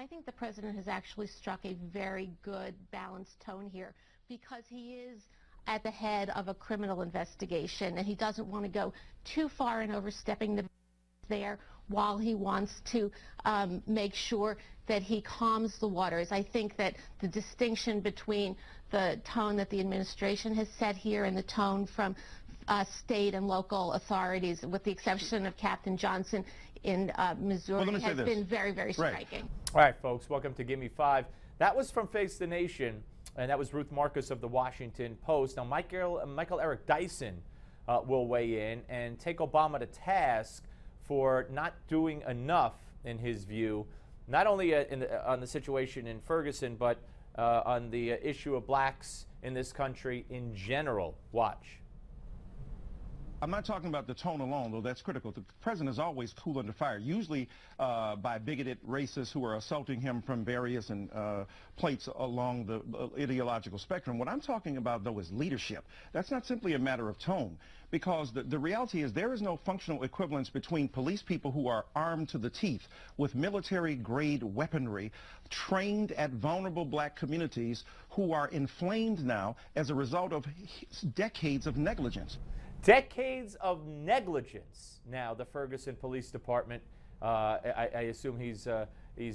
I think the president has actually struck a very good, balanced tone here because he is at the head of a criminal investigation, and he doesn't want to go too far in overstepping the there while he wants to make sure that he calms the waters. I think that the distinction between the tone that the administration has set here and the tone from state and local authorities, with the exception of Captain Johnson in Missouri, has been very, very striking. All right, folks, welcome to Give Me Five. That was from Face the Nation, and that was Ruth Marcus of the Washington Post. Now, Michael Eric Dyson will weigh in and take Obama to task for not doing enough, in his view, not only on the situation in Ferguson, but on the issue of blacks in this country in general. Watch. I'm not talking about the tone alone, though that's critical. The president is always cool under fire, usually by bigoted racists who are assaulting him from various plates along the ideological spectrum. What I'm talking about, though, is leadership. That's not simply a matter of tone, because the reality is there is no functional equivalence between police people who are armed to the teeth with military-grade weaponry, trained at vulnerable black communities who are inflamed now as a result of decades of negligence. Decades of negligence. Now, the Ferguson Police Department, I assume he's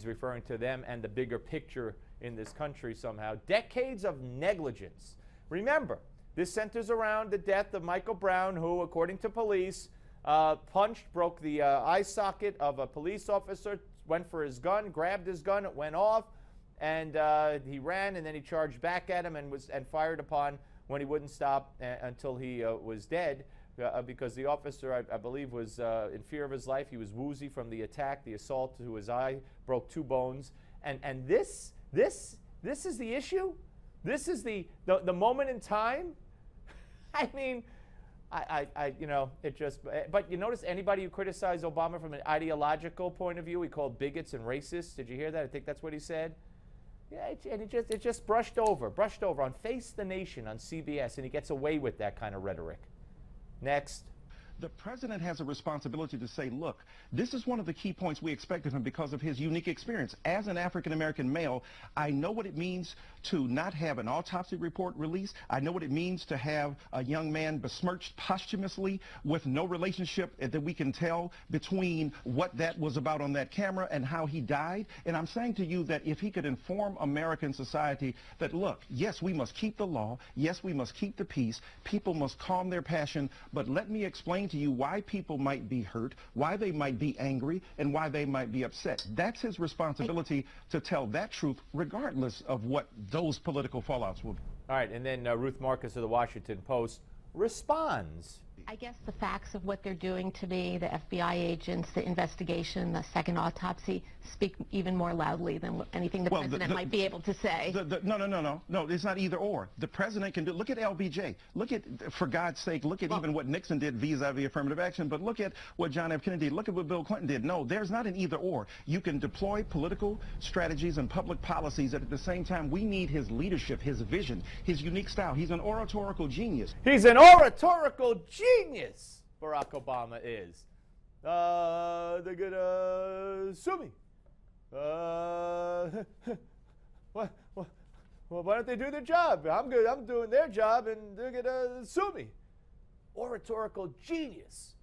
referring to them and the bigger picture in this country somehow. Decades of negligence. Remember, this centers around the death of Michael Brown, who, according to police, broke the eye socket of a police officer, went for his gun, grabbed his gun, it went off, and he ran, and then he charged back at him and fired upon when he wouldn't stop until he was dead, because the officer, I believe, was in fear of his life. He was woozy from the attack, the assault to his eye, broke 2 bones. And this is the issue? This is the moment in time? I mean, you know, it just, but you notice anybody who criticized Obama from an ideological point of view, he called bigots and racists. Did you hear that? I think that's what he said. Yeah, and it just brushed over on Face the Nation on CBS, and he gets away with that kind of rhetoric. Next. The president has a responsibility to say, look, this is one of the key points we expect of him because of his unique experience. As an African-American male, I know what it means to not have an autopsy report released. I know what it means to have a young man besmirched posthumously with no relationship that we can tell between what that was about on that camera and how he died. And I'm saying to you that if he could inform American society that, look, yes, we must keep the law. Yes, we must keep the peace. People must calm their passion. But let me explain to you why people might be hurt, why they might be angry, and why they might be upset. That's his responsibility to tell that truth, regardless of what those political fallouts will be. All right, and then Ruth Marcus of the Washington Post responds. I guess the facts of what they're doing to me, the FBI agents, the investigation, the second autopsy, speak even more loudly than anything the president might be able to say. No, it's not either or. The president can do, look at LBJ. Look at, for God's sake, look at even what Nixon did vis-a-vis affirmative action, but look at what John F. Kennedy did. Look at what Bill Clinton did. No, there's not an either or. You can deploy political strategies and public policies, and at the same time, we need his leadership, his vision, his unique style. He's an oratorical genius. He's an oratorical genius, Barack Obama is. They're gonna sue me. Well, why don't they do their job? I'm good. I'm doing their job, and they're gonna sue me. Oratorical genius.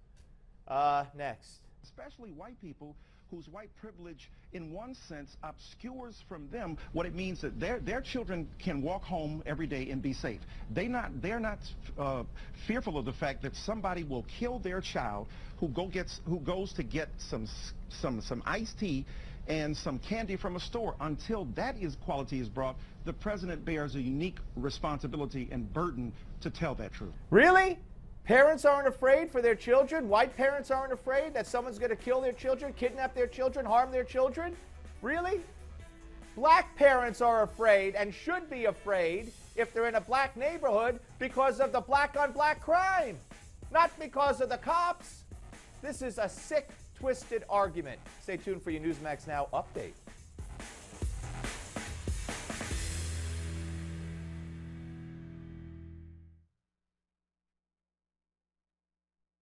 Next. Especially white people whose white privilege, in one sense, obscures from them what it means that their children can walk home every day and be safe. They're not fearful of the fact that somebody will kill their child who goes to get some iced tea and some candy from a store. Until that quality is brought, the president bears a unique responsibility and burden to tell that truth. Really? Parents aren't afraid for their children? White parents aren't afraid that someone's going to kill their children, kidnap their children, harm their children? Really? Black parents are afraid and should be afraid if they're in a black neighborhood because of the black-on-black crime, not because of the cops. This is a sick, twisted argument. Stay tuned for your Newsmax Now update.